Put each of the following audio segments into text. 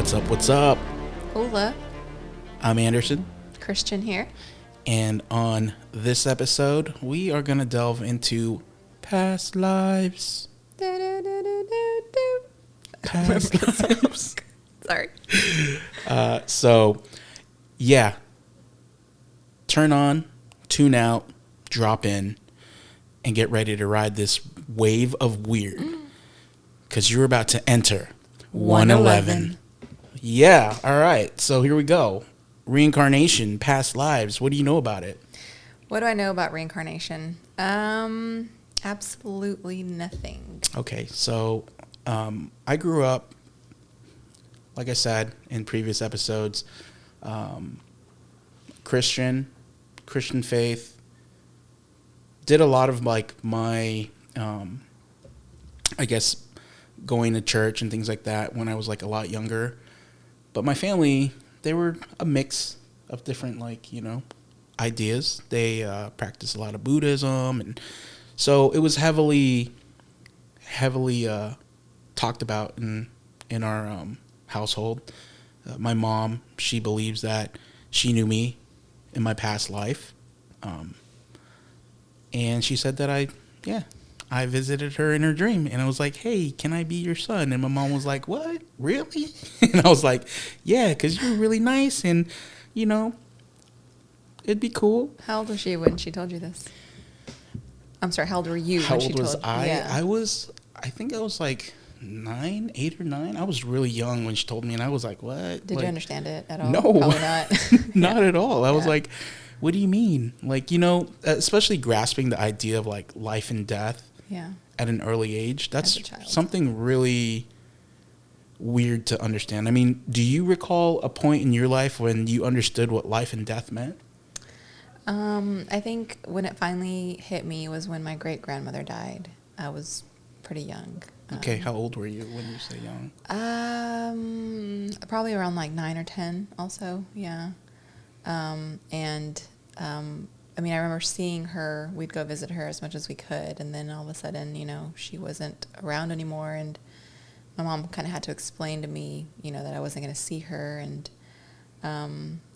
What's up? What's up? Hola. I'm Anderson. Christian here. And on this episode, we are going to delve into past lives. Past lives. Sorry. Yeah. Turn on, tune out, drop in, and get ready to ride this wave of weird. Because you're about to enter 111. Yeah, all right. So here we go. Reincarnation, past lives. What do you know about it? What do I know about reincarnation? Absolutely nothing. Okay, so I grew up, like I said in previous episodes, Christian faith. Did a lot of like my, I guess, going to church and things like that when I was like a lot younger. But my family, they were a mix of different ideas. They practiced a lot of Buddhism, and so it was heavily talked about in our household. My mom, she believes that she knew me in my past life, and she said that I visited her in her dream, and I was like, hey, can I be your son? And my mom was like, what? Really? And I was like, yeah, because you're really nice, and, it'd be cool. How old was she when she told you this? I'm sorry, how old were you when she told you? How old was I? I think I was like 8 or 9. I was really young when she told me, and I was like, what? Did you understand it at all? No. Probably not. Not at all. I was like, what do you mean? Like, especially grasping the idea of like life and death. Yeah. At an early age, that's something really weird to understand. I mean, do you recall a point in your life when you understood what life and death meant? I think when it finally hit me was when my great-grandmother died. I was pretty young. Okay, how old were you when you say young? Probably around like 9 or 10 also, yeah. I mean, I remember seeing her. We'd go visit her as much as we could, and then all of a sudden, she wasn't around anymore, and my mom kind of had to explain to me, that I wasn't going to see her, and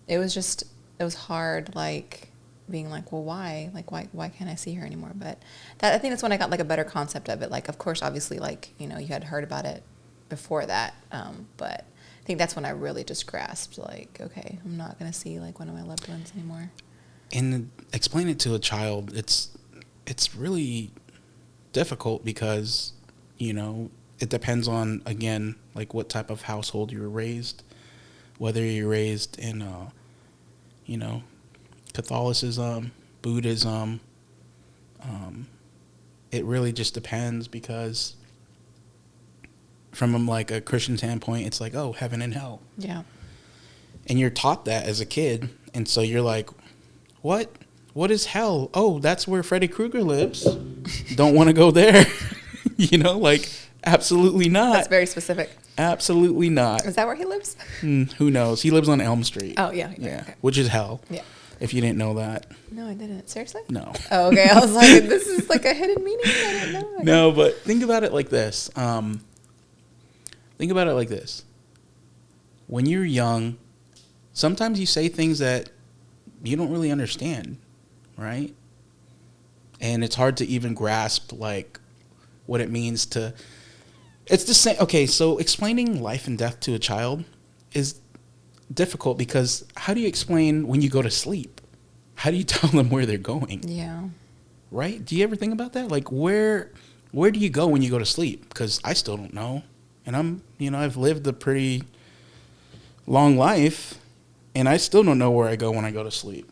it was hard, like, being like, well, why? Like, why can't I see her anymore? But I think that's when I got, like, a better concept of it. Like, of course, obviously, like, you had heard about it before that, but I think that's when I really just grasped, like, okay, I'm not going to see, like, one of my loved ones anymore. And explain it to a child, it's really difficult because, it depends on, again, like what type of household you were raised, whether you're raised in, Catholicism, Buddhism. It really just depends because from like a Christian standpoint, it's like, oh, heaven and hell. Yeah. And you're taught that as a kid. And so you're like, what? What is hell? Oh, that's where Freddy Krueger lives. Don't want to go there. Like, absolutely not. That's very specific. Absolutely not. Is that where he lives? Who knows? He lives on Elm Street. Oh, yeah. Yeah, okay. Which is hell. Yeah. If you didn't know that. No, I didn't. Seriously? No. Oh, okay. I was like, this is like a hidden meaning? I don't know. No, but think about it like this. When you're young, sometimes you say things that you don't really understand, right? And it's hard to even grasp, like, what it means to... It's the same... Okay, so explaining life and death to a child is difficult because how do you explain when you go to sleep? How do you tell them where they're going? Yeah. Right? Do you ever think about that? Like, where do you go when you go to sleep? Because I still don't know. And I've lived a pretty long life, and I still don't know where I go when I go to sleep.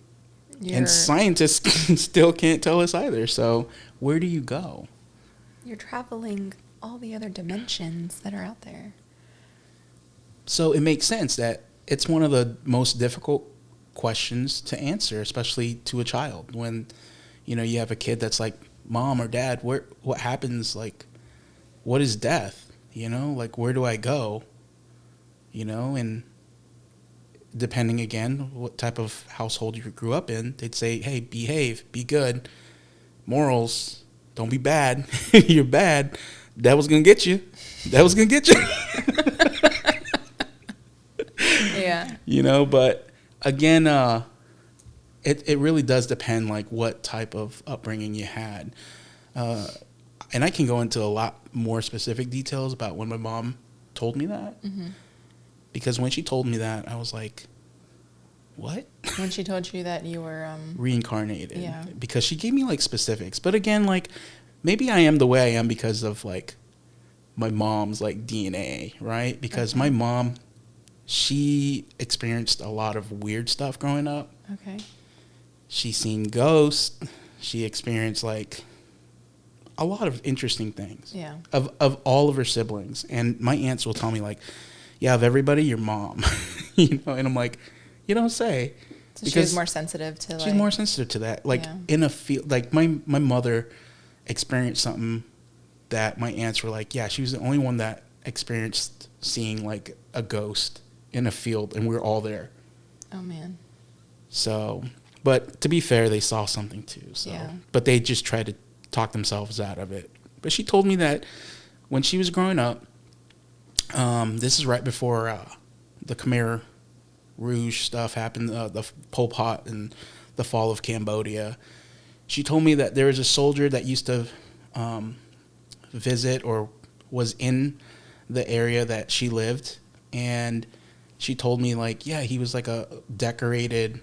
And scientists still can't tell us either. So where do you go? You're traveling all the other dimensions that are out there. So it makes sense that it's one of the most difficult questions to answer, especially to a child. When, you have a kid that's like, Mom or Dad, what happens? Like, what is death? Like, where do I go? And depending, again, what type of household you grew up in, they'd say, hey, behave, be good, morals, don't be bad. You're bad. That was going to get you. Yeah. You know, but again, it really does depend, like, what type of upbringing you had. And I can go into a lot more specific details about when my mom told me that. Mm-hmm. Because when she told me that, I was like, what? When she told you that you were Reincarnated. Yeah. Because she gave me, like, specifics. But again, like, maybe I am the way I am because of, like, my mom's, like, DNA, right? Because my mom, she experienced a lot of weird stuff growing up. Okay. She's seen ghosts. She experienced, like, a lot of interesting things. Yeah. Of all of her siblings. And my aunts will tell me, like, yeah, of everybody, your mom. You know, and I'm like, you don't say. So she was more sensitive to, like... She's more sensitive to that. Like, Yeah. in a field, like, my mother experienced something that my aunts were like, yeah, she was the only one that experienced seeing, like, a ghost in a field, and we were all there. Oh, man. So, but to be fair, they saw something too. So, Yeah. But they just tried to talk themselves out of it. But she told me that when she was growing up, this is right before the Khmer Rouge stuff happened, the Pol Pot and the fall of Cambodia. She told me that there was a soldier that used to visit or was in the area that she lived, and she told me, like, yeah, he was like a decorated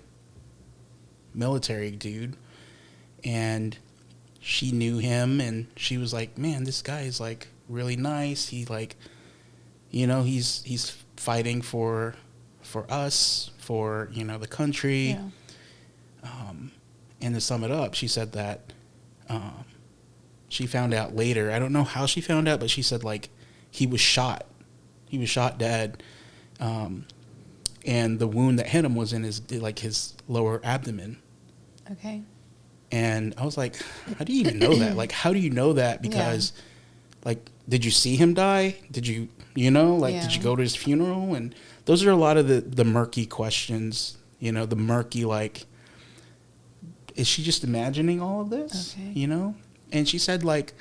military dude, and she knew him, and she was like, man, this guy is, like, really nice. He, like, you know, he's fighting for us, for, you know, the country. Yeah. And to sum it up, she said that she found out later. I don't know how she found out, but she said, like, he was shot. He was shot dead. And the wound that hit him was in his lower abdomen. Okay. And I was like, how do you even know that? Like, how do you know that? Because, like, did you see him die? Did you, you know, like, did you go to his funeral? And those are a lot of the murky questions, you know, the murky, like, is she just imagining all of this? Okay. You know? And she said, like,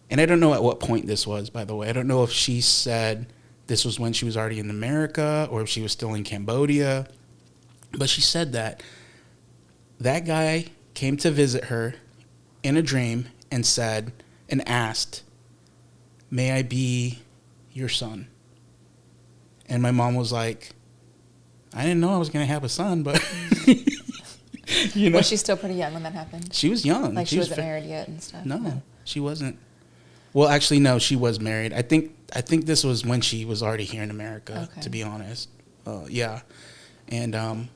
and I don't know at what point this was, by the way. I don't know if she said this was when she was already in America or if she was still in Cambodia. But she said that guy came to visit her in a dream and said, and asked, may I be your son? And my mom was like, I didn't know I was going to have a son, but... You know? Was she still pretty young when that happened? She was young. Like, she wasn't married yet and stuff? No, she wasn't. Well, actually, no, she was married. I think this was when she was already here in America, to be honest. Yeah. And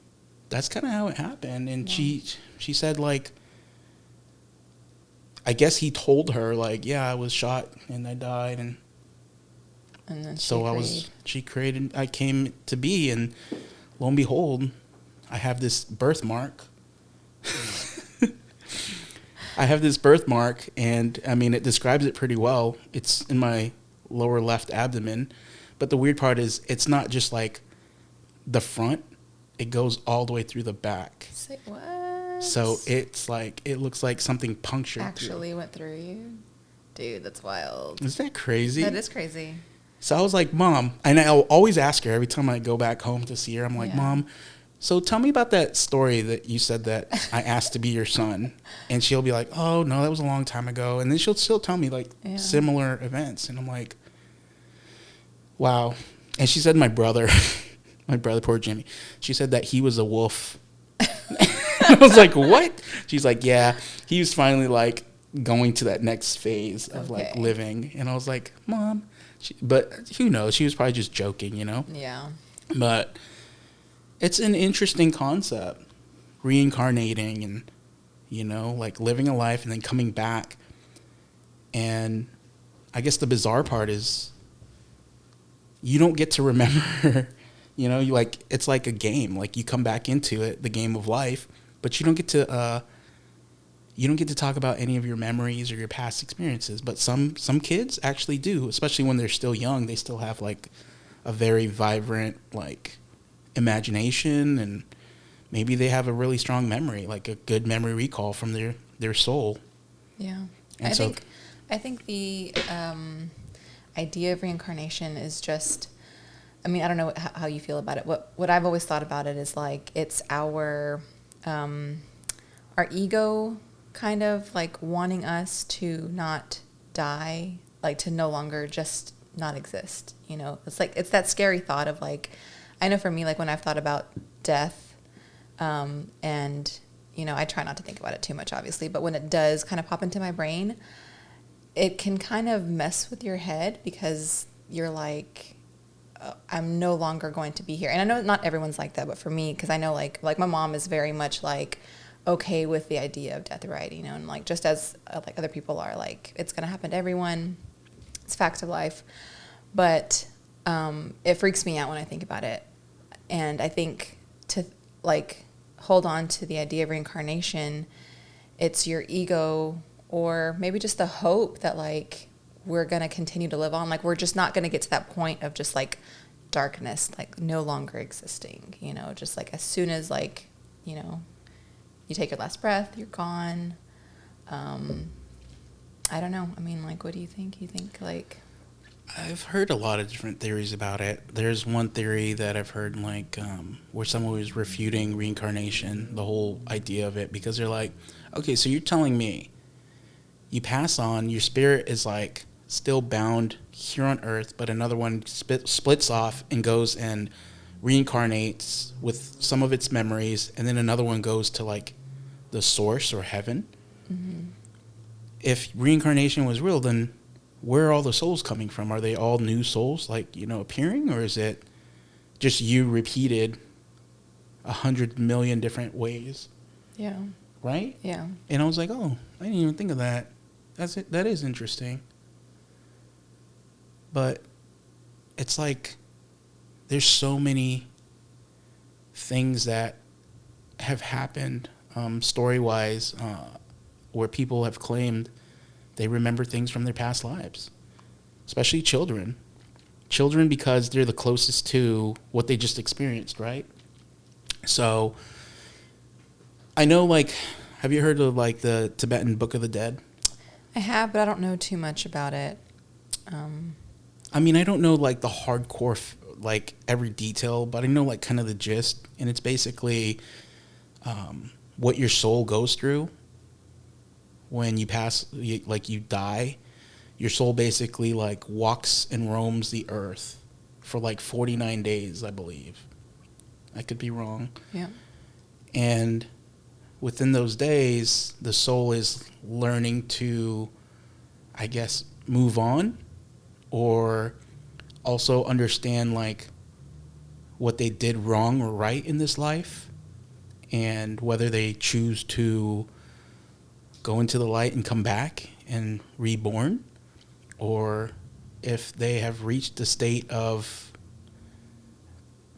that's kind of how it happened. And she said, like, I guess he told her, like, yeah, I was shot and I died. And then I came to be, and lo and behold, I have this birthmark. I have this birthmark, and I mean, it describes it pretty well. It's in my lower left abdomen. But the weird part is it's not just like the front, it goes all the way through the back. Say what? So it's like, it looks like something punctured actually went through you. Dude, that's wild. Is that crazy? That is crazy. So I was like, Mom, and I'll always ask her every time I go back home to see her. I'm like, Mom, so tell me about that story that you said that I asked to be your son. And she'll be like, oh, no, that was a long time ago. And then she'll still tell me, like, similar events. And I'm like, wow. And she said my brother, poor Jimmy, she said that he was a wolf. I was like, what? She's like, yeah, he was finally, like, going to that next phase of, like, living. And I was like, Mom. But who knows? She was probably just joking, you know? Yeah. But it's an interesting concept, reincarnating and, you know, like, living a life and then coming back. And I guess the bizarre part is you don't get to remember, you know, it's like a game. Like, you come back into it, the game of life, but you don't get to talk about any of your memories or your past experiences. But some kids actually do, especially when they're still young. They still have, like, a very vibrant, like, imagination, and maybe they have a really strong memory, like a good memory recall from their soul. Yeah. And I think the idea of reincarnation is just I mean, I don't know how you feel about it. What I've always thought about it is like it's our ego kind of like wanting us to not die, like to no longer just not exist. You know, it's like it's that scary thought of like, I know for me, like when I've thought about death, and you know, I try not to think about it too much, obviously, but when it does kind of pop into my brain, it can kind of mess with your head because you're like, I'm no longer going to be here. And I know not everyone's like that, but for me, because I know like my mom is very much like okay with the idea of death, right? You know, and like just as like other people are, like it's going to happen to everyone. It's facts of life. But it freaks me out when I think about it. And I think to like hold on to the idea of reincarnation, it's your ego or maybe just the hope that like we're going to continue to live on. Like we're just not going to get to that point of just like darkness, like no longer existing, you know, just like as soon as like, you know, you take your last breath, you're gone. I don't know. I mean, like, what do you think? You think like... I've heard a lot of different theories about it. There's one theory that I've heard, like, where someone was refuting reincarnation, the whole idea of it, because they're like, okay, so you're telling me you pass on, your spirit is, like, still bound here on Earth, but another one splits off and goes and reincarnates with some of its memories, and then another one goes to, like, the source or heaven. Mm-hmm. If reincarnation was real, then where are all the souls coming from? Are they all new souls, like, you know, appearing? Or is it just you repeated 100 million different ways? Yeah. Right? Yeah. And I was like, oh, I didn't even think of that. That's it. That is interesting. But it's like there's so many things that have happened story-wise where people have claimed they remember things from their past lives, especially children. Children, because they're the closest to what they just experienced, right? So I know, like, have you heard of, like, the Tibetan Book of the Dead? I have, but I don't know too much about it. I mean, I don't know, like, the hardcore, like, every detail, but I know, like, kind of the gist. And it's basically what your soul goes through when you pass, like, you die. Your soul basically, like, walks and roams the earth for, like, 49 days, I believe. I could be wrong. Yeah. And within those days, the soul is learning to, I guess, move on, or also understand, like, what they did wrong or right in this life, and whether they choose to go into the light and come back and reborn, or if they have reached the state of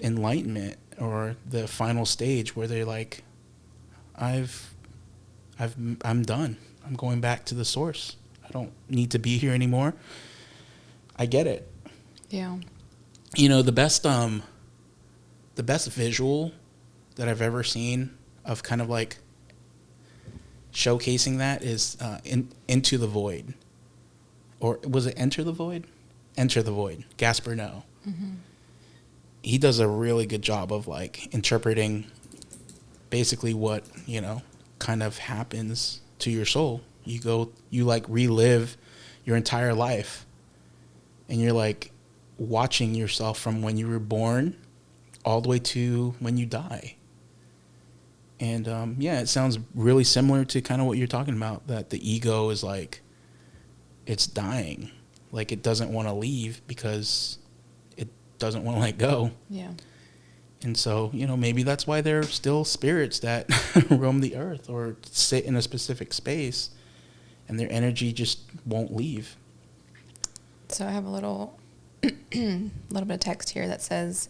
enlightenment or the final stage where they're like, I'm done. I'm going back to the source. I don't need to be here anymore. I get it. Yeah. You know, the best visual that I've ever seen of kind of like showcasing that is Into the Void. Or was it Enter the Void? Enter the Void. Gaspar Noé. Mm-hmm. He does a really good job of, like, interpreting basically what, you know, kind of happens to your soul. You like relive your entire life, and you're like watching yourself from when you were born all the way to when you die. And yeah, it sounds really similar to kind of what you're talking about, that the ego is like, it's dying. Like, it doesn't want to leave because it doesn't want to let go. Yeah. And so, you know, maybe that's why there are still spirits that roam the earth or sit in a specific space, and their energy just won't leave. So I have a little bit of text here that says,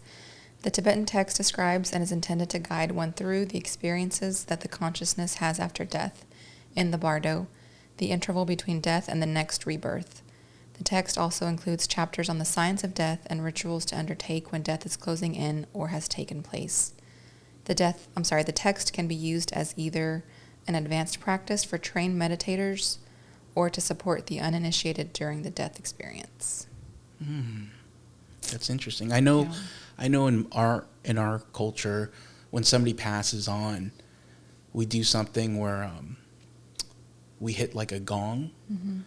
the Tibetan text describes and is intended to guide one through the experiences that the consciousness has after death in the bardo, the interval between death and the next rebirth. The text also includes chapters on the science of death and rituals to undertake when death is closing in or has taken place. The text can be used as either an advanced practice for trained meditators or to support the uninitiated during the death experience. That's interesting. Yeah. I know in our culture, when somebody passes on, we do something where we hit like a gong, Mm-hmm.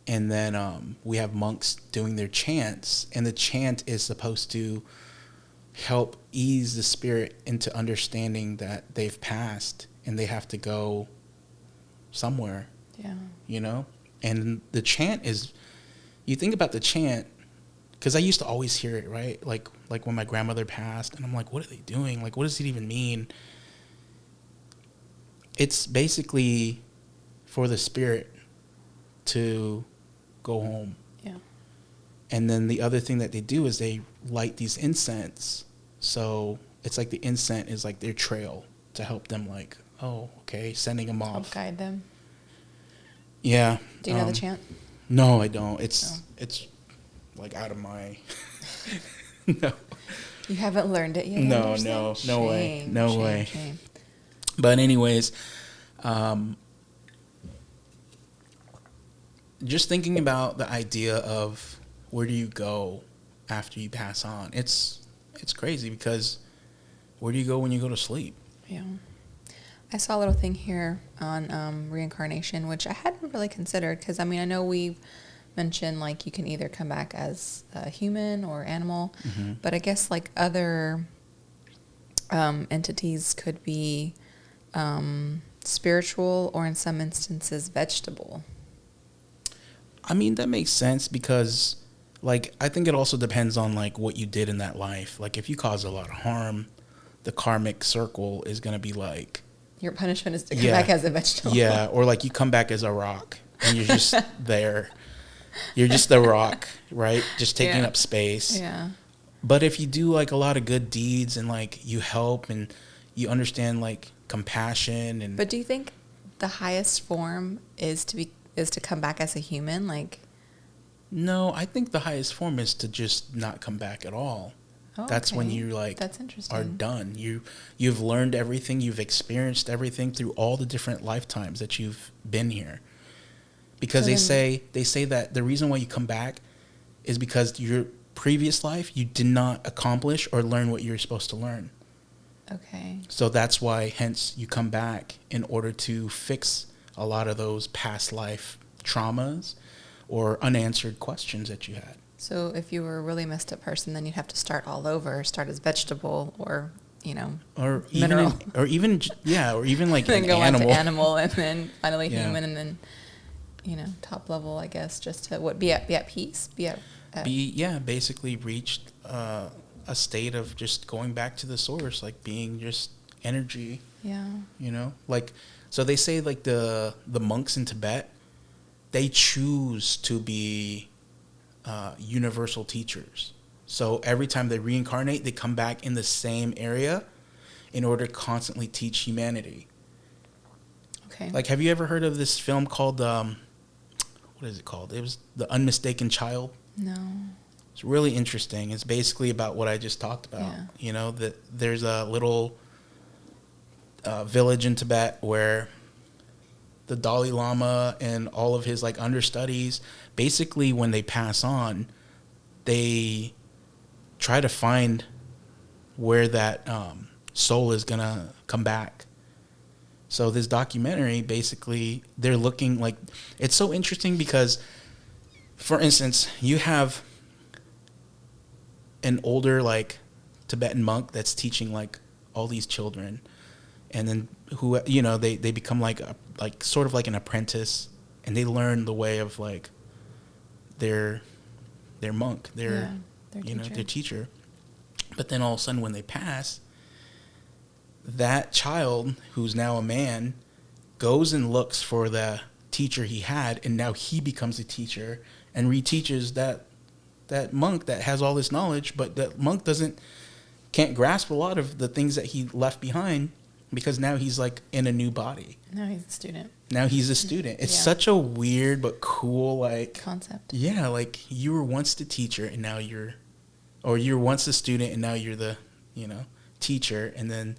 and then we have monks doing their chants, and the chant is supposed to help ease the spirit into understanding that they've passed and they have to go somewhere, Yeah. you know? And the chant is, you think about the chant, because I used to always hear it, right? Like when my grandmother passed, and I'm like, what are they doing? Like, what does it even mean? It's basically for the spirit to go home. Yeah. And then the other thing that they do is they light these incense. So it's like the incense is like their trail to help them, like, oh, okay, sending them Help off. guide them. Yeah. Do you know the chant? No, I don't. It's like out of my no. You haven't learned it yet? No, Anderson? no way. Shame, No shame, way. shame. But anyways, just thinking about the idea of where do you go after you pass on? It's crazy, because where do you go when you go to sleep? Yeah. I saw a little thing here on reincarnation, which I hadn't really considered, because, I mean, I know we've mentioned, like, you can either come back as a human or animal, Mm-hmm. but I guess, like, other entities could be spiritual, or in some instances vegetable. I mean, that makes sense, because, like, I think it also depends on, like, what you did in that life. Like, if you cause a lot of harm, the karmic circle is going to be like... Your punishment is to come back as a vegetable. Yeah, or, like, you come back as a rock, and you're just there. You're just the rock, right? Just taking up space. Yeah. But if you do, like, a lot of good deeds, and, like, you help, and you understand, like, compassion and... But do you think the highest form is to come back as a human? Like, No, I think the highest form is to just not come back at all. oh, That's when okay. you, like, That's interesting. are done. You've learned everything, you've experienced everything through all the different lifetimes that you've been here. Because So they say that the reason why you come back is because your previous life you did not accomplish or learn what you were supposed to learn. Okay. So that's why, hence, you come back in order to fix a lot of those past life traumas or unanswered questions that you had. So if you were a really messed up person, then you'd have to start all over, start as vegetable, or, you know, Or mineral. even like then an go animal. on to animal, and then finally Yeah. human, and then, you know, top level, I guess, just to be at peace, Basically reached a state of just going back to the source, like being just energy. Yeah. You know, like, so they say, like, the monks in Tibet, they choose to be universal teachers. So every time they reincarnate, they come back in the same area in order to constantly teach humanity. Okay. Like, have you ever heard of this film called what is it called? It was The Unmistaken Child. No. It's really interesting. It's basically about what I just talked about. Yeah. You know, that there's a little village in Tibet where the Dalai Lama and all of his, like, understudies, basically when they pass on, they try to find where that soul is going to come back. So this documentary, basically, they're looking, like, it's so interesting because, for instance, you have an older, like, Tibetan monk that's teaching, like, all these children, and then who, you know, they become like sort of like an apprentice, and they learn the way of, like, their monk, their teacher. But then all of a sudden, when they pass, that child who's now a man goes and looks for the teacher he had, and now he becomes a teacher and reteaches that monk that has all this knowledge, but that monk can't grasp a lot of the things that he left behind, because now he's, like, in a new body. Now he's a student. It's such a weird but cool, like, concept. Yeah, like, you were once the teacher and now you were once the student and now you're the, you know, teacher, and then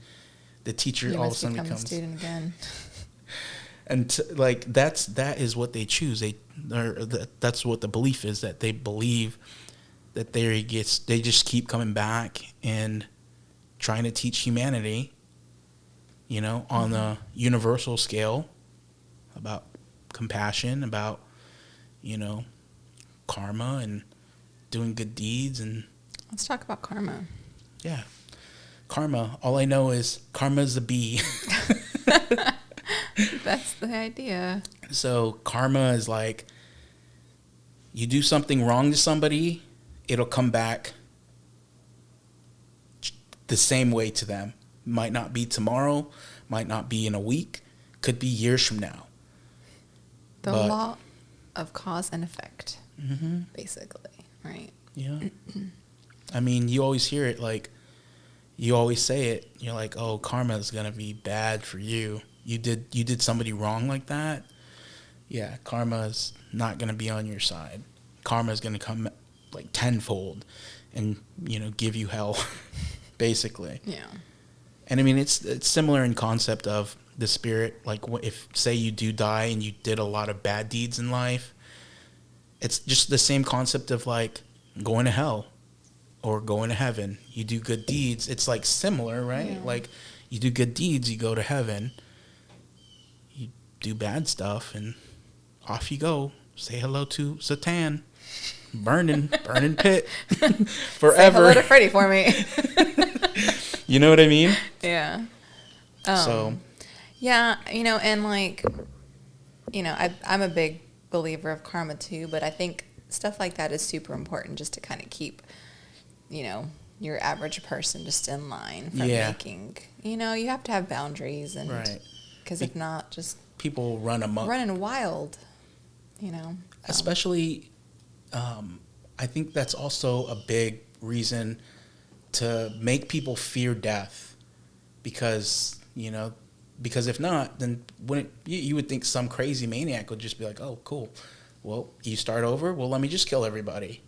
the teacher all of a sudden becomes a student again. And that is what they choose. That's what the belief is, that they believe that theory they just keep coming back and trying to teach humanity, you know, on the universal scale about compassion, about, you know, karma and doing good deeds. And let's talk about karma. Yeah. Karma. All I know is karma's a bee. That's the idea. So karma is like, you do something wrong to somebody, it'll come back the same way to them. Might not be tomorrow, might not be in a week, could be years from now. The law of cause and effect, basically, right? Yeah. I mean, you always hear it, like, you always say it. You're like, oh, karma is going to be bad for you. You did somebody wrong like that. Yeah, karma is not going to be on your side. Karma is going to come like tenfold and, you know, give you hell, basically. Yeah. And I mean, it's similar in concept of the spirit. Like, if, say, you do die and you did a lot of bad deeds in life, it's just the same concept of, like, going to hell or going to heaven. You do good deeds. It's, like, similar, right? Yeah. Like, you do good deeds, you go to heaven. You do bad stuff, and off you go. Say hello to Satan. Burning pit. Forever. Say hello to Freddy for me. You know what I mean? Yeah. So. Yeah, you know, and like, you know, I'm a big believer of karma too, but I think stuff like that is super important just to kind of keep, you know, your average person just in line from making, you know, you have to have boundaries, and because if not, just people run amok, running wild, you know. Especially, I think that's also a big reason to make people fear death, because, you know, because if not, then wouldn't you would think some crazy maniac would just be like, oh, cool, well, you start over, well, let me just kill everybody.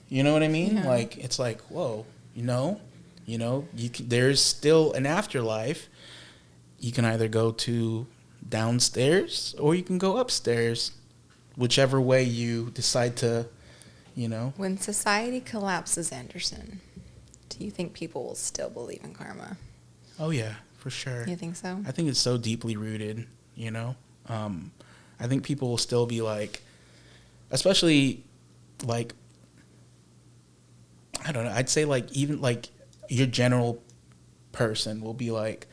You know what I mean? Yeah. Like, it's like, whoa, you know, there's still an afterlife. You can either go to downstairs or you can go upstairs, whichever way you decide to, you know. When society collapses, Anderson, do you think people will still believe in karma? Oh, yeah, for sure. You think so? I think it's so deeply rooted, you know. I think people will still be like, especially like, I don't know, I'd say like even like your general person will be like,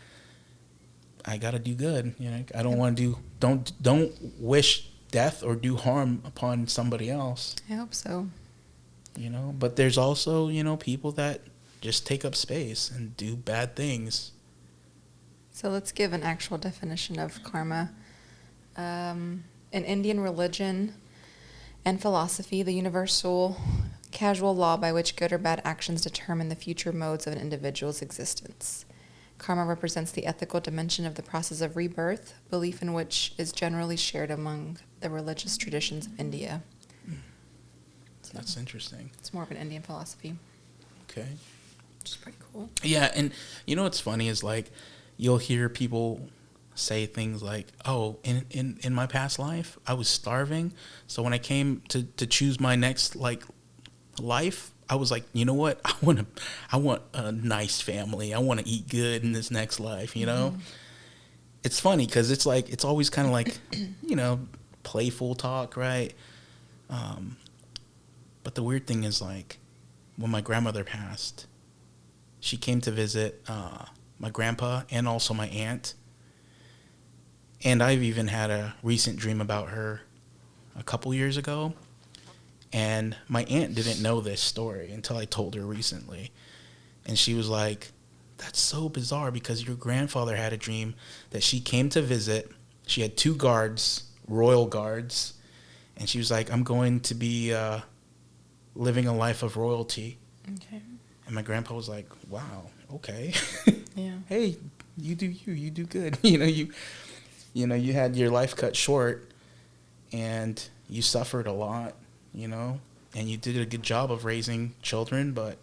I gotta do good, you know. I don't want to don't wish death or do harm upon somebody else. I hope so. You know, but there's also, you know, people that just take up space and do bad things. So let's give an actual definition of karma. In Indian religion and philosophy, the universal casual law by which good or bad actions determine the future modes of an individual's existence. Karma represents the ethical dimension of the process of rebirth, belief in which is generally shared among the religious traditions of India. So that's interesting. It's more of an Indian philosophy. Okay. Which is pretty cool. Yeah, and you know what's funny is like you'll hear people say things like, oh, in my past life, I was starving. So when I came to choose my next like life, I was like, you know what? I want a nice family. I want to eat good in this next life, you know? It's funny because it's like, it's always kind of like, you know, playful talk, right? But the weird thing is like when my grandmother passed, she came to visit my grandpa and also my aunt. And I've even had a recent dream about her a couple years ago. And my aunt didn't know this story until I told her recently. And she was like, that's so bizarre because your grandfather had a dream that she came to visit. She had 2 guards, royal guards. And she was like, I'm going to be living a life of royalty. Okay. And my grandpa was like, wow, okay. Yeah. Hey, you do good. You had your life cut short and you suffered a lot, you know, and you did a good job of raising children, but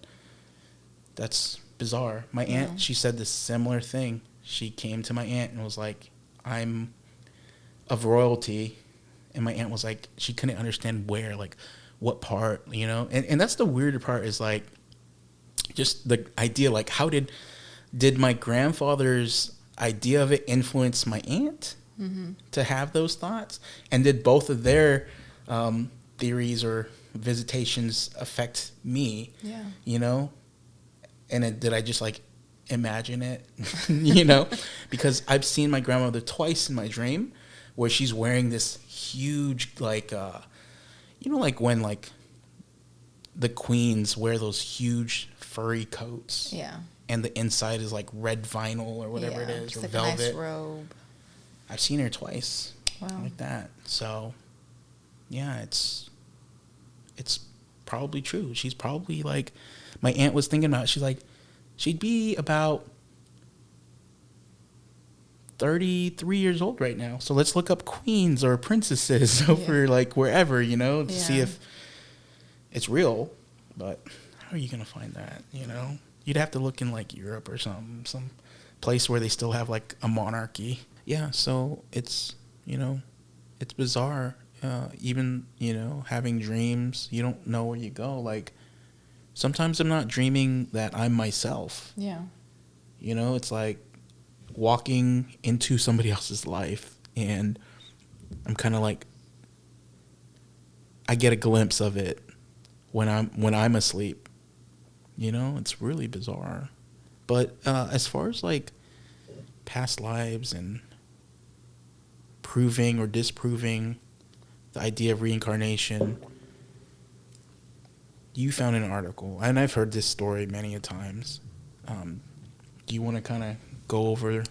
that's bizarre. My aunt, she said this similar thing. She came to my aunt and was like, I'm of royalty. And my aunt was like, she couldn't understand where what part, you know? And that's the weirder part is like just the idea, like how did my grandfather's idea of it influence my aunt to have those thoughts? And did both of their theories or visitations affect me? Yeah. You know? And did I just like imagine it? You know? Because I've seen my grandmother twice in my dream where she's wearing this huge, like, you know, like when like the queens wear those huge furry coats. Yeah. And the inside is like red vinyl or whatever it is, just or like velvet. a nice robe. I've seen her twice. Wow. Like that. So, yeah, it's probably true. She's probably like, my aunt was thinking about it. She's like, she'd be about 33 years old right now. So let's look up queens or princesses over like wherever, you know, to see if it's real. But how are you going to find that, you know? You'd have to look in like Europe or some place where they still have like a monarchy. Yeah, so it's, you know, it's bizarre. Even, you know, having dreams, you don't know where you go. Like, sometimes I'm not dreaming that I'm myself. Yeah. You know, it's like walking into somebody else's life, and I'm kind of like, I get a glimpse of it when I'm asleep. You know, it's really bizarre. But as far as like past lives and proving or disproving the idea of reincarnation, you found an article, and I've heard this story many a times. Do you want to kind of go over?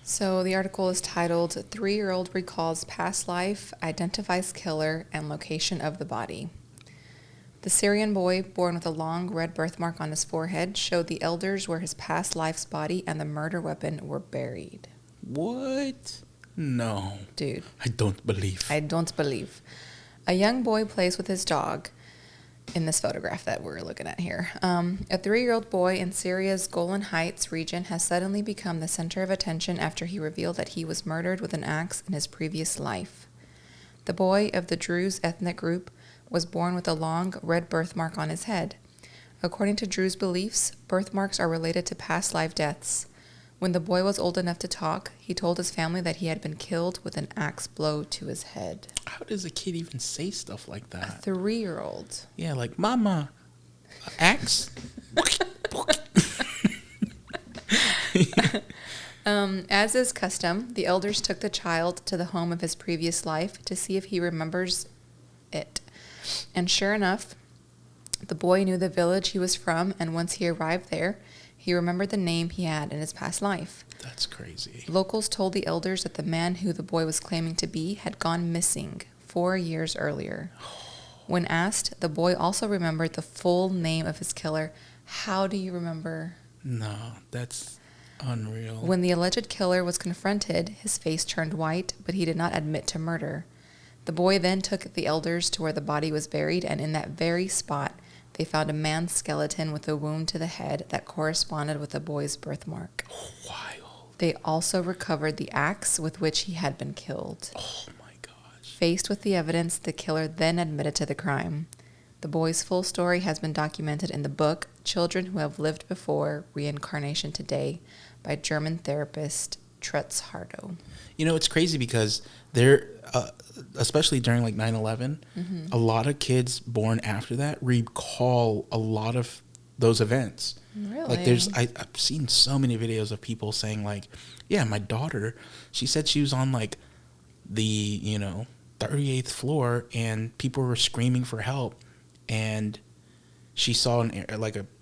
So the article is titled 3-Year-Old Recalls Past Life, Identifies Killer, and Location of the Body. The Syrian boy, born with a long red birthmark on his forehead, showed the elders where his past life's body and the murder weapon were buried. What? No. Dude. I don't believe. A young boy plays with his dog in this photograph that we're looking at here. A 3-year-old boy in Syria's Golan Heights region has suddenly become the center of attention after he revealed that he was murdered with an axe in his previous life. The boy of the Druze ethnic group was born with a long red birthmark on his head. According to Druze beliefs, birthmarks are related to past life deaths. When the boy was old enough to talk, he told his family that he had been killed with an axe blow to his head. How does a kid even say stuff like that? A 3-year-old. Yeah, like, Mama, axe? As is custom, the elders took the child to the home of his previous life to see if he remembers it. And sure enough, the boy knew the village he was from, and once he arrived there, he remembered the name he had in his past life. That's crazy. Locals told the elders that the man who the boy was claiming to be had gone missing 4 years earlier. When asked, the boy also remembered the full name of his killer. How do you remember? No, that's unreal. When the alleged killer was confronted, his face turned white, but he did not admit to murder. The boy then took the elders to where the body was buried, and in that very spot, they found a man's skeleton with a wound to the head that corresponded with the boy's birthmark. Wild. They also recovered the axe with which he had been killed. Oh my gosh. Faced with the evidence, the killer then admitted to the crime. The boy's full story has been documented in the book Children Who Have Lived Before, Reincarnation Today by German therapist Trutz Hardo. You know, it's crazy because there, especially during like 9/11, a lot of kids born after that recall a lot of those events. Really? Like I've seen so many videos of people saying like, yeah, my daughter, she said she was on like the, 38th floor and people were screaming for help, and she saw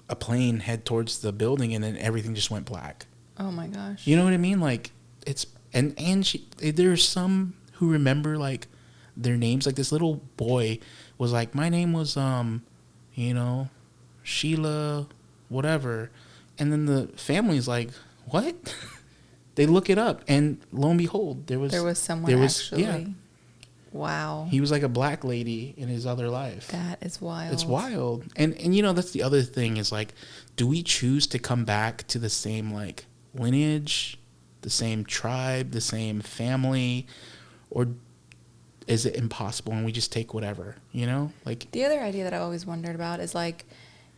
a plane head towards the building, and then everything just went black. Oh my gosh. You know what I mean? Like it's and there's some who remember like their names. Like this little boy was like, my name was Sheila whatever, and then the family's like, what? They look it up, and lo and behold, there was someone actually. Yeah. Wow. He was like a black lady in his other life. That is wild. It's wild. And that's the other thing is like, do we choose to come back to the same like lineage, the same tribe, the same family, or is it impossible and we just take whatever, you know? Like, the other idea that I've always wondered about is like,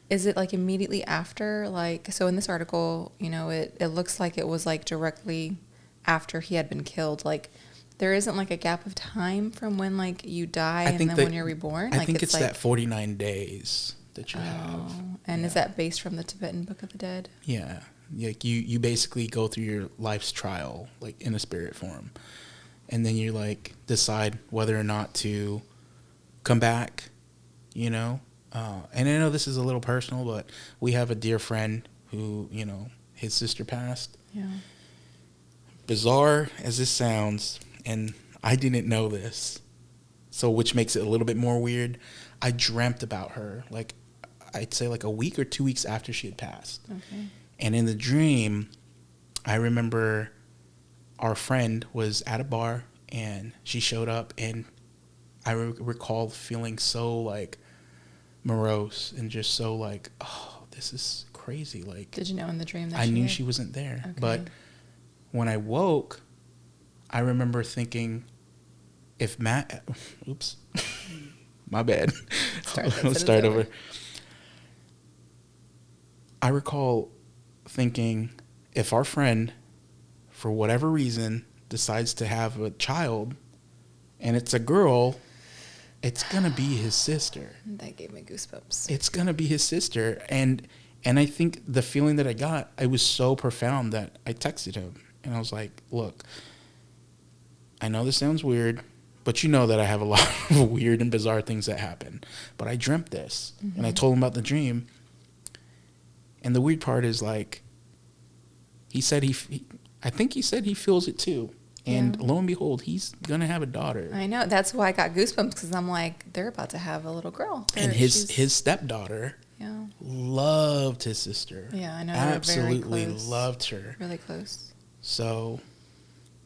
is it like immediately after, like, so in this article, you know, it looks like it was like directly after he had been killed. Like, there isn't like a gap of time from when like you die and then when you're reborn. I think it's like that 49 days that you have. And is that based from the Tibetan Book of the Dead? Yeah. Like you basically go through your life's trial, like in a spirit form. And then you like decide whether or not to come back, you know? And I know this is a little personal, but we have a dear friend who, you know, his sister passed. Yeah. Bizarre as this sounds, and I didn't know this, so which makes it a little bit more weird. I dreamt about her, like, I'd say like a week or 2 weeks after she had passed. Okay. And in the dream, I remember our friend was at a bar, and she showed up, and I recall feeling so, like, morose and just so, like, oh, this is crazy. Like, did you know in the dream that I knew she wasn't there. Okay. But when I woke, I remember thinking, if Matt... Oops. My bad. Let's start over. I recall thinking, if our friend, for whatever reason, decides to have a child, and it's a girl, it's going to be his sister. That gave me goosebumps. It's going to be his sister. And I think the feeling that I got, it was so profound that I texted him. And I was like, look, I know this sounds weird, but you know that I have a lot of weird and bizarre things that happen. But I dreamt this. Mm-hmm. And I told him about the dream. And the weird part is, like, he said I think he said he feels it too. And lo and behold, he's going to have a daughter. I know. That's why I got goosebumps, because I'm like, they're about to have a little girl. And his stepdaughter loved his sister. Yeah, I know. Absolutely loved her. Really close. So.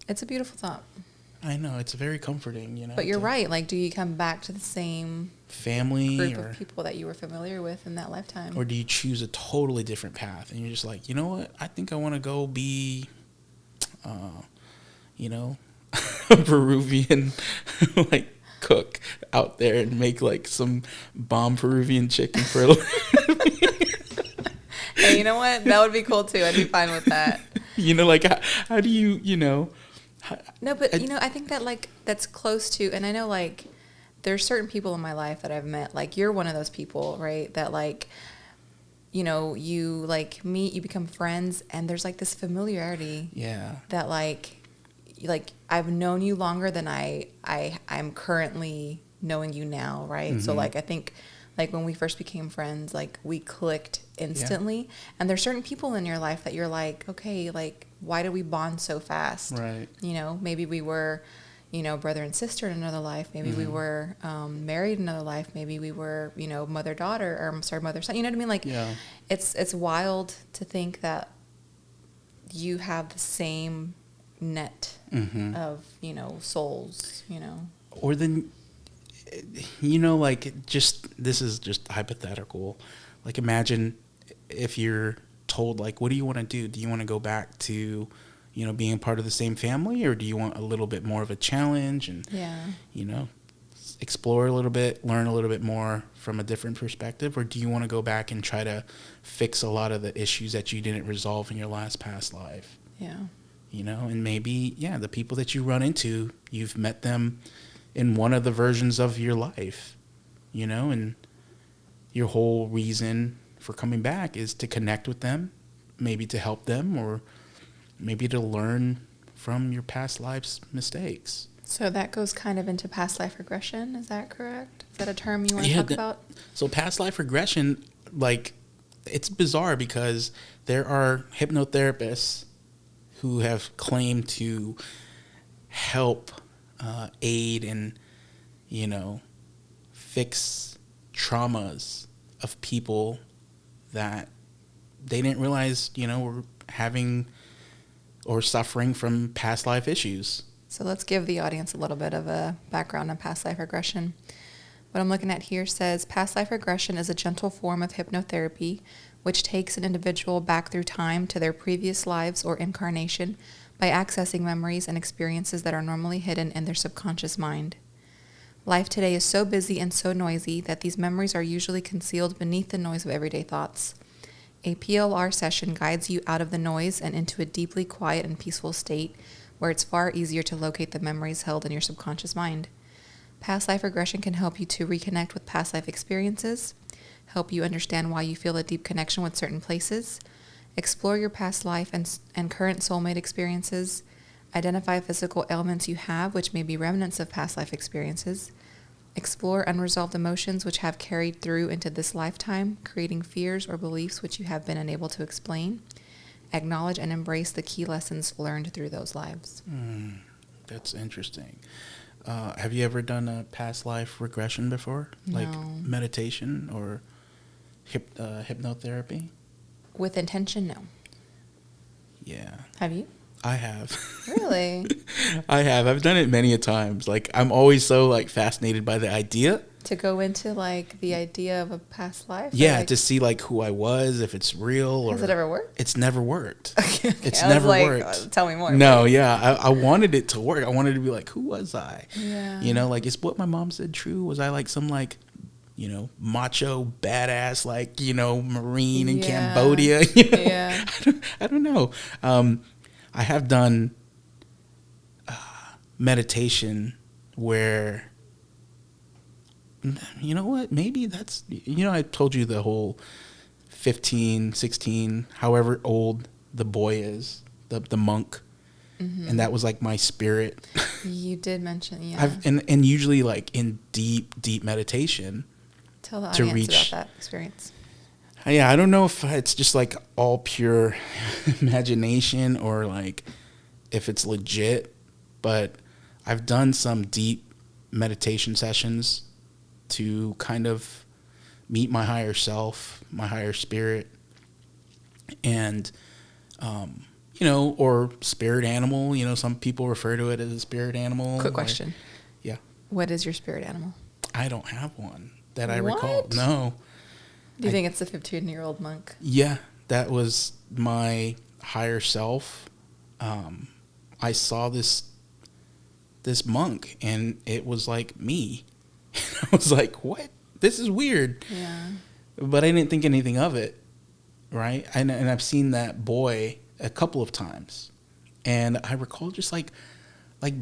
It's a beautiful thought. I know. It's very comforting, you know. But you're right. Like, do you come back to the same family group of people that you were familiar with in that lifetime? Or do you choose a totally different path? And you're just like, you know what? I think I want to go be... you know, a Peruvian, like, cook out there and make, like, some bomb Peruvian chicken for a living. Hey, you know what? That would be cool, too. I'd be fine with that. You know, like, how do you, you know... No, but, you know, I think that, like, that's close to... And I know, like, there's certain people in my life that I've met. Like, you're one of those people, right? That, like... You know, you, like, meet, you become friends, and there's, like, this familiarity. Yeah. That, like, I've known you longer than I'm currently knowing you now, right? Mm-hmm. So, like, I think, like, when we first became friends, like, we clicked instantly. Yeah. And there's certain people in your life that you're like, okay, like, why do we bond so fast? Right. You know, maybe we were... you know, brother and sister in another life. Maybe we were married in another life. Maybe we were, you know, mother-daughter, or I'm sorry, mother-son. You know what I mean? Like, it's wild to think that you have the same net of, you know, souls, you know. Or then, you know, like, just, this is just hypothetical. Like, imagine if you're told, like, what do you want to do? Do you want to go back to... you know, being part of the same family, or do you want a little bit more of a challenge and, you know, explore a little bit, learn a little bit more from a different perspective, or do you want to go back and try to fix a lot of the issues that you didn't resolve in your last past life? Yeah. You know, and maybe, the people that you run into, you've met them in one of the versions of your life, you know, and your whole reason for coming back is to connect with them, maybe to help them, or maybe to learn from your past life's mistakes. So that goes kind of into past life regression. Is that correct? Is that a term you want to talk about? So past life regression, like, it's bizarre because there are hypnotherapists who have claimed to help aid and, you know, fix traumas of people that they didn't realize, you know, were having... or suffering from past life issues. So let's give the audience a little bit of a background on past life regression. What I'm looking at here says, past life regression is a gentle form of hypnotherapy which takes an individual back through time to their previous lives or incarnation by accessing memories and experiences that are normally hidden in their subconscious mind. Life today is so busy and so noisy that these memories are usually concealed beneath the noise of everyday thoughts. A PLR session guides you out of the noise and into a deeply quiet and peaceful state where it's far easier to locate the memories held in your subconscious mind. Past life regression can help you to reconnect with past life experiences, help you understand why you feel a deep connection with certain places, explore your past life and current soulmate experiences, identify physical ailments you have, which may be remnants of past life experiences, explore unresolved emotions which have carried through into this lifetime, creating fears or beliefs which you have been unable to explain, acknowledge and embrace the key lessons learned through those lives. That's interesting. Have you ever done a past life regression before? No. Like meditation or hypnotherapy? With intention, no. Yeah. Have you? I have. Really? I have. I've done it many a times. Like, I'm always so, like, fascinated by the idea. To go into, like, the idea of a past life? Yeah, like, to see, like, who I was, if it's real. Has it ever worked? It's never worked. Okay. It's I was never like, worked. Tell me more. No, yeah. I wanted it to work. I wanted to be like, who was I? Yeah. You know, like, is what my mom said true? Was I, like, some, like, you know, macho, badass, like, you know, Marine in Cambodia? You know? Yeah. I don't know. I have done meditation where, you know what, maybe that's, you know, I told you the whole 15, 16, however old the boy is, the monk, and that was like my spirit. You did mention, yeah. And usually like in deep meditation. Tell the to audience reach, about that experience. Yeah, I don't know if it's just like all pure imagination or like if it's legit, but I've done some deep meditation sessions to kind of meet my higher self, my higher spirit, and, you know, or spirit animal. You know, some people refer to it as a spirit animal. Quick question. Yeah. What is your spirit animal? I don't have one that I What? recall. No. Do you think it's the 15-year-old monk? Yeah, that was my higher self. I saw this monk, and it was like me. I was like, what? This is weird. Yeah. But I didn't think anything of it, right? And I've seen that boy a couple of times. And I recall just like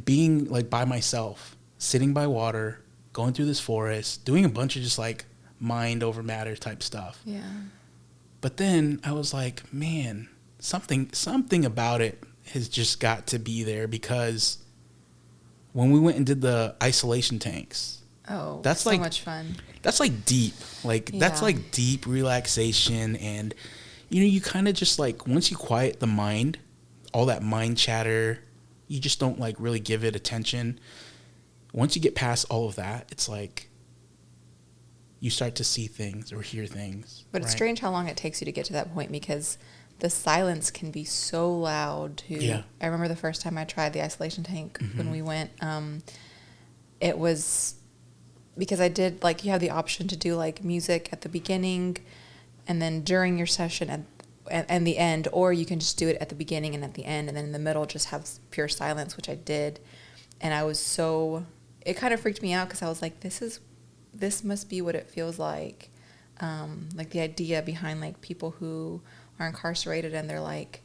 being like by myself, sitting by water, going through this forest, doing a bunch of just like mind over matter type stuff. Yeah. But then I was like, man, something about it has just got to be there, because when we went and did the isolation tanks, Oh, that's so like much fun. That's like deep. Like that's Yeah. like deep relaxation, and you know, you kind of just like, once you quiet the mind, all that mind chatter, you just don't like really give it attention. Once you get past all of that, it's like you start to see things or hear things. But it's right? strange how long it takes you to get to that point, because the silence can be so loud too. Yeah. I remember the first time I tried the isolation tank when we went, it was because I did, like, you have the option to do like music at the beginning and then during your session and the end, or you can just do it at the beginning and at the end, and then in the middle just have pure silence, which I did. And I was it kind of freaked me out, because I was like, this must be what it feels like the idea behind like people who are incarcerated and they're like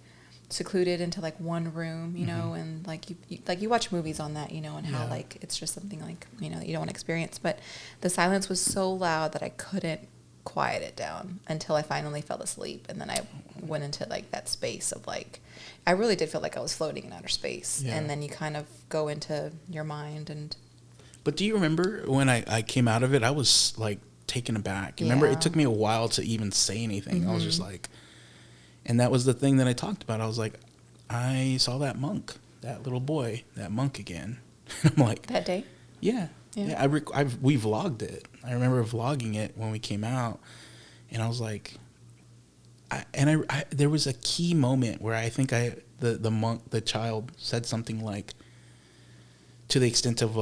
secluded into like one room, you know, and like you watch movies on that, you know, and how like it's just something like, you know, that you don't want to experience. But the silence was so loud that I couldn't quiet it down until I finally fell asleep, and then I went into like that space of like, I really did feel like I was floating in outer space. Yeah. And then you kind of go into your mind. And But do you remember when I came out of it, I was like taken aback. Remember, Yeah. it took me a while to even say anything. I was just like, and that was the thing that I talked about. I was like, I saw that monk, that little boy, that monk again. I'm like, that day? yeah. We vlogged it. I remember vlogging it when we came out, and I was like, there was a key moment where I think the monk, the child, said something like, to the extent of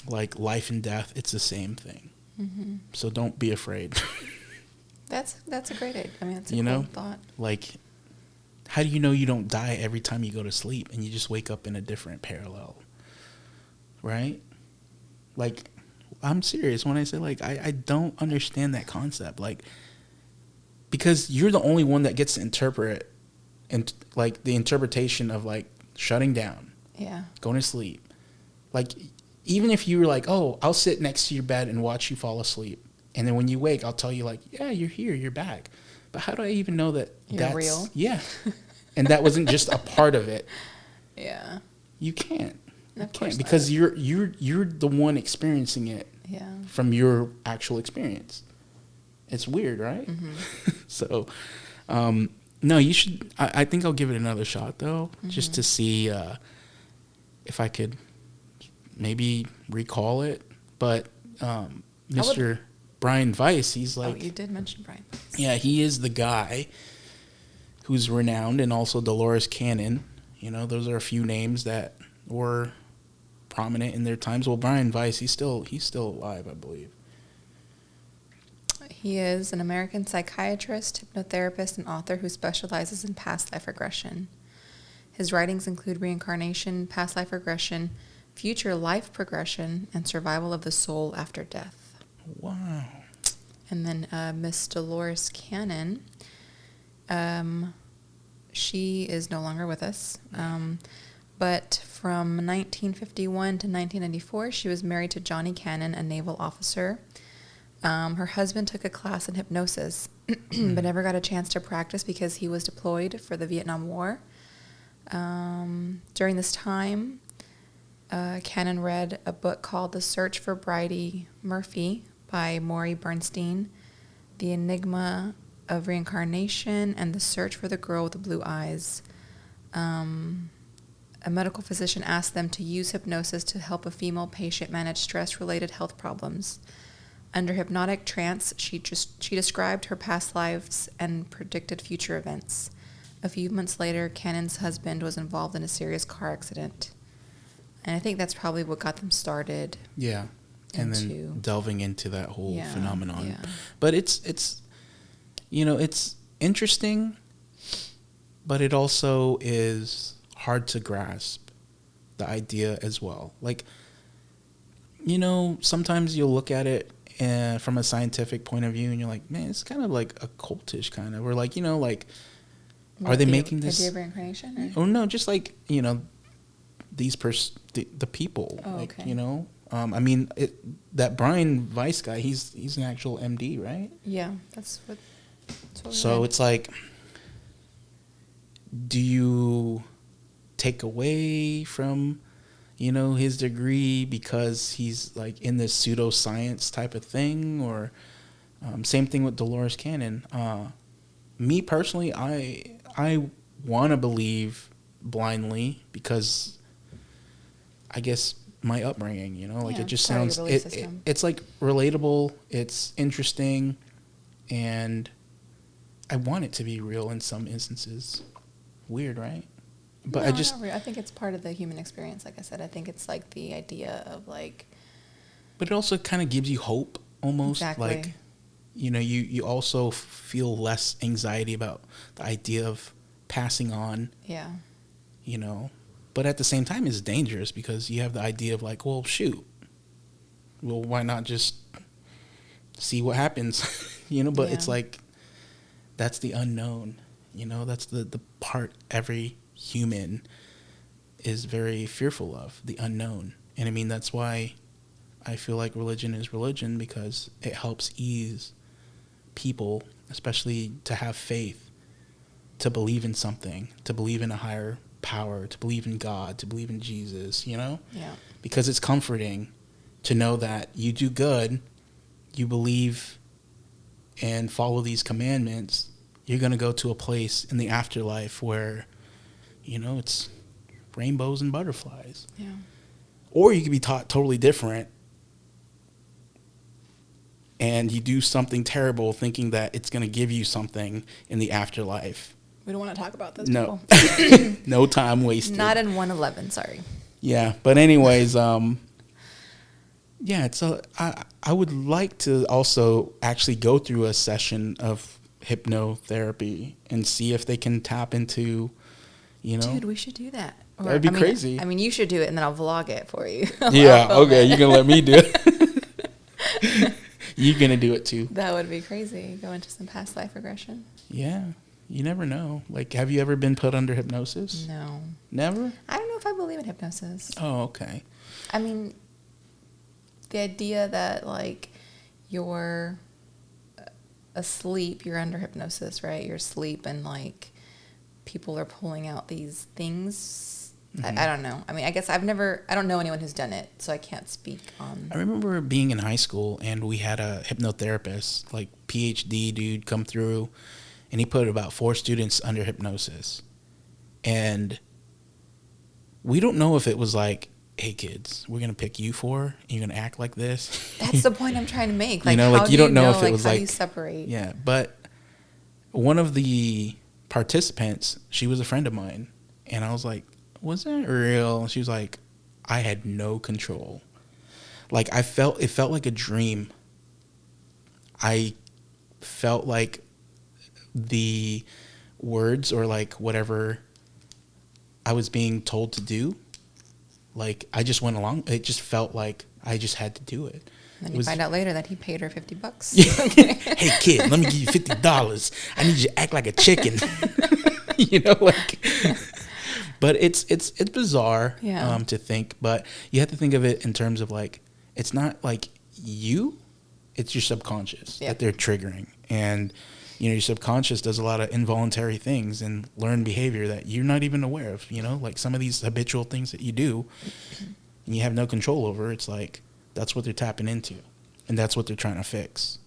like life and death, it's the same thing. Mm-hmm. So don't be afraid. That's a great idea. I mean, that's a you cool know, thought. like, how do you know you don't die every time you go to sleep and you just wake up in a different parallel, right? Like, I'm serious when I say, like, I don't understand that concept. Like, because you're the only one that gets to interpret, and like, the interpretation of, like, shutting down, Yeah. going to sleep. Like, even if you were like, oh, I'll sit next to your bed and watch you fall asleep, and then when you wake, I'll tell you, like, yeah, you're here, you're back. But how do I even know that You're real? Yeah. And that wasn't just a part of it. Yeah. You can't. You Of course can't, not. because you're the one experiencing it Yeah. from your actual experience. It's weird, right? Mm-hmm. So, no, you should. I think I'll give it another shot, though, just to see if I could maybe recall it. But Mr. Brian Weiss, he's like... Oh, you did mention Brian. Yeah, he is the guy who's renowned, and also Dolores Cannon. You know, those are a few names that were prominent in their times. Well, Brian Weiss, he's still alive, I believe. He is an American psychiatrist, hypnotherapist, and author who specializes in past life regression. His writings include reincarnation, past life regression, future life progression, and survival of the soul after death. Wow. And then Miss Dolores Cannon, she is no longer with us. But from 1951 to 1994, she was married to Johnny Cannon, a naval officer. Her husband took a class in hypnosis, but never got a chance to practice because he was deployed for the Vietnam War. During this time, Cannon read a book called The Search for Bridie Murphy by Maury Bernstein, The Enigma of Reincarnation, and The Search for the Girl with the Blue Eyes. A medical physician asked them to use hypnosis to help a female patient manage stress-related health problems. Under hypnotic trance, she described her past lives and predicted future events. A few months later, Cannon's husband was involved in a serious car accident. And I think that's probably what got them started. Yeah. And then delving into that whole phenomenon. Yeah. But it's you know, it's interesting, but it also is hard to grasp the idea as well. Like, you know, sometimes you'll look at it from a scientific point of view, and you're like, man, it's kind of like a cultish kind of. Or like, you know, like, are they making this? Idea of reincarnation? Or? Oh no, just like, you know, these the people. Oh, like, okay. You know, I mean, that Brian Weiss guy, he's an actual MD, right? Yeah, that's what So read. it's like, do you take away from, you know, his degree because he's like in this pseudoscience type of thing? Or same thing with Dolores Cannon. Me personally, I want to believe blindly because I guess my upbringing, you know, like it just sounds, it's like relatable, it's interesting, and I want it to be real in some instances. Weird, right? But No, I think it's part of the human experience. Like I said, I think it's like the idea of like. But it also kind of gives you hope, almost. Exactly. Like, you know, you also feel less anxiety about the idea of passing on. Yeah. You know, but at the same time, it's dangerous because you have the idea of like, well, shoot, well, why not just see what happens, you know? But it's like, that's the unknown, you know, that's the part every human is very fearful of, the unknown. And I mean, that's why I feel like religion is religion, because it helps ease people, especially to have faith, to believe in something, to believe in a higher power, to believe in God, to believe in Jesus, you know? Yeah. Because it's comforting to know that you do good, you believe and follow these commandments, you're going to go to a place in the afterlife where, you know, it's rainbows and butterflies. Yeah. Or you could be taught totally different, and you do something terrible thinking that it's going to give you something in the afterlife. We don't want to talk about this. No. No time wasted. Not in 111, sorry. Yeah, but anyways, yeah, I would like to also actually go through a session of hypnotherapy and see if they can tap into, you know. Dude, we should do that. Or, That'd be crazy. I mean, you should do it, and then I'll vlog it for you. Yeah, okay, you're gonna let me do it. You're gonna do it too. That would be crazy. Go into some past life regression. Yeah, you never know. Like, have you ever been put under hypnosis? No. Never? I don't know if I believe in hypnosis. Oh, okay. I mean, the idea that, like, you're asleep, you're under hypnosis, right? You're asleep and, like, people are pulling out these things. I don't know. I mean, I guess I don't know anyone who's done it, so I can't speak on. I remember being in high school and we had a hypnotherapist, like PhD dude, come through, and he put about 4 students under hypnosis. And we don't know if it was like, hey kids, we're gonna pick you 4 and you're gonna act like this. That's the point I'm trying to make. Like, you know, how like do you don't know if it like, was how like, do you separate? Yeah, but one of the participants, she was a friend of mine, and I was like, was that real? And she was like, I had no control. Like, it felt like a dream. I felt like the words or like whatever I was being told to do, like, I just went along. It just felt like I just had to do it. And then you find out later that he paid her $50. Yeah. Hey kid, let me give you $50. I need you to act like a chicken. You know, like. But it's bizarre to think, but you have to think of it in terms of, like, it's not like you, it's your subconscious that they're triggering. And, you know, your subconscious does a lot of involuntary things and learned behavior that you're not even aware of, you know, like some of these habitual things that you do and you have no control over. It's like, that's what they're tapping into, and that's what they're trying to fix,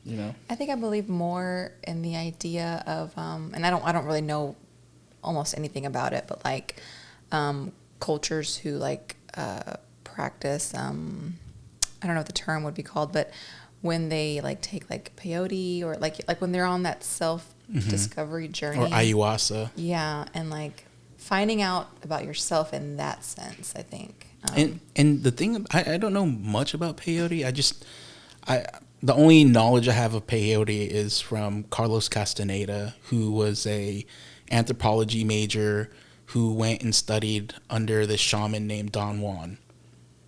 you know? I think I believe more in the idea of, and I don't really know almost anything about it, but like cultures who like practice, I don't know what the term would be called, but when they like take like peyote or like when they're on that self-discovery journey. Or ayahuasca. Yeah, and like finding out about yourself in that sense, I think. And the thing, I don't know much about peyote. The only knowledge I have of peyote is from Carlos Castaneda, who was a anthropology major who went and studied under this shaman named Don Juan.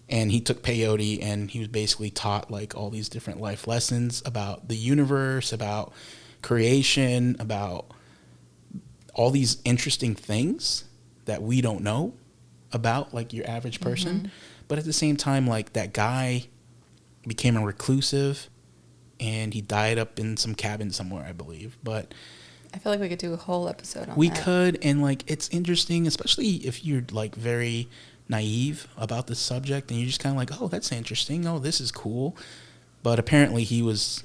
And he took peyote and he was basically taught like all these different life lessons about the universe, about creation, about all these interesting things that we don't know about, like your average person. Mm-hmm. But at the same time, like, that guy became a reclusive and he died up in some cabin somewhere, I believe. But I feel like we could do a whole episode on that. We could, and like, it's interesting, especially if you're like very naive about the subject and you're just kind of like, oh, that's interesting. Oh, this is cool. But apparently he was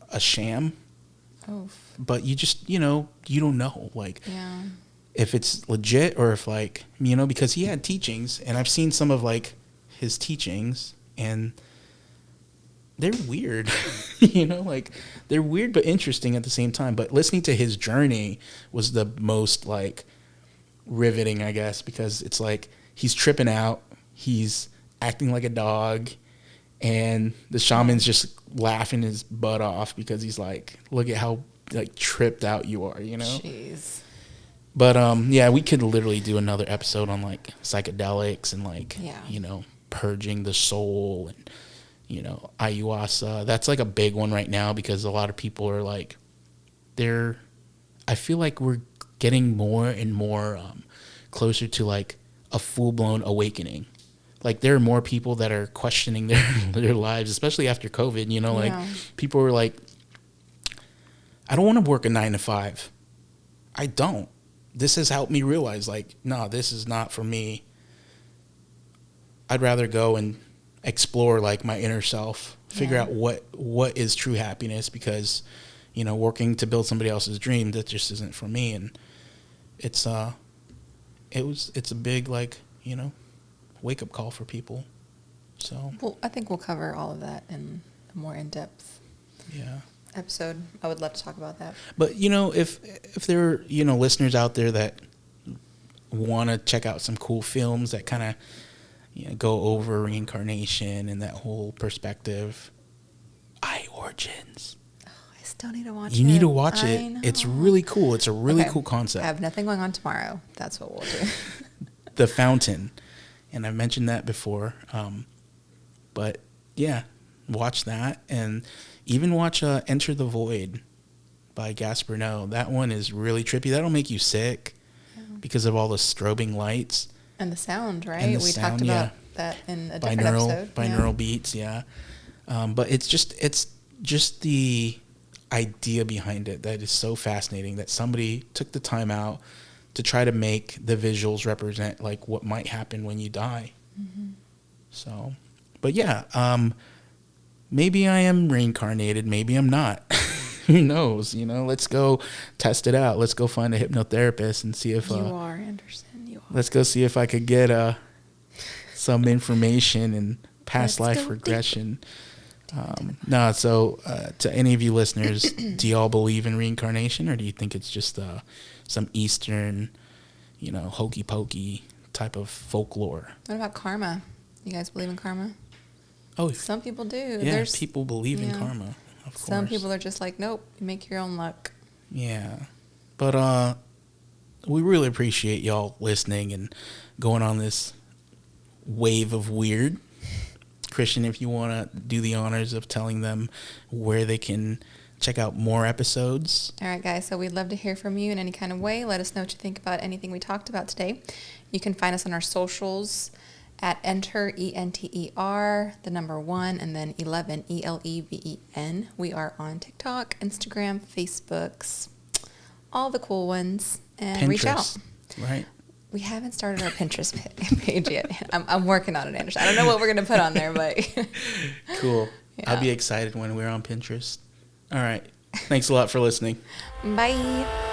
a sham. Oh. But you just, you know, you don't know, like, if it's legit or if, like, you know, because he had teachings, and I've seen some of like his teachings, and they're weird. You know, like, they're weird but interesting at the same time. But listening to his journey was the most, like, riveting, I guess, because it's like he's tripping out, he's acting like a dog, and the shaman's just laughing his butt off because he's like, look at how, like, tripped out you are, you know? Jeez. But yeah, we could literally do another episode on like psychedelics and like, you know, purging the soul and, you know, ayahuasca. That's like a big one right now because a lot of people are like, I feel like we're getting more and more closer to like a full-blown awakening. Like, there are more people that are questioning their lives, especially after COVID, you know, like people were like, I don't want to work a 9 to 5. I don't. This has helped me realize, like, no, this is not for me. I'd rather go and explore, like, my inner self, figure out what is true happiness, because, you know, working to build somebody else's dream, that just isn't for me. And it's a big, like, you know, wake-up call for people. So, well, I think we'll cover all of that in a more in-depth episode. I would love to talk about that. But, you know, if there are, you know, listeners out there that want to check out some cool films that kind of, you know, go over reincarnation and that whole perspective, Origins. Oh, I still still need to watch it. You need to watch I it. know. It's really cool. It's a really Okay. cool concept. I have nothing going on tomorrow. That's what we'll do. The Fountain. And I've mentioned that before. But yeah, watch that. And even watch Enter the Void by Gaspar Noé. That one is really trippy. That'll make you sick because of all the strobing lights. And the sound, right? And the We sound, talked about that in a different episode. Binaural beats, yeah. But it's just the idea behind it that is so fascinating that somebody took the time out to try to make the visuals represent like what might happen when you die. Mm-hmm. So, but yeah, maybe I am reincarnated. Maybe I'm not. Who knows? Let's go test it out. Let's go find a hypnotherapist and see if you are, Anderson. You are. Let's go see if I could get some information and past life regression. So to any of you listeners, do y'all believe in reincarnation, or do you think it's just some Eastern, hokey pokey type of folklore? What about karma? You guys believe in karma? Oh, some people do. Yeah, people believe in karma. Of course. Some people are just like, nope, you make your own luck. Yeah, but we really appreciate y'all listening and going on this wave of weird. Christian, if you want to do the honors of telling them where they can check out more episodes. All right, guys. So we'd love to hear from you in any kind of way. Let us know what you think about anything we talked about today. You can find us on our socials at Enter, ENTER, the number 1, and then 11, ELEVEN. We are on TikTok, Instagram, Facebooks, all the cool ones. And Pinterest, reach out. Right. We haven't started our Pinterest page yet. I'm working on it, Anderson. I don't know what we're going to put on there, but... Cool. Yeah. I'll be excited when we're on Pinterest. All right. Thanks a lot for listening. Bye.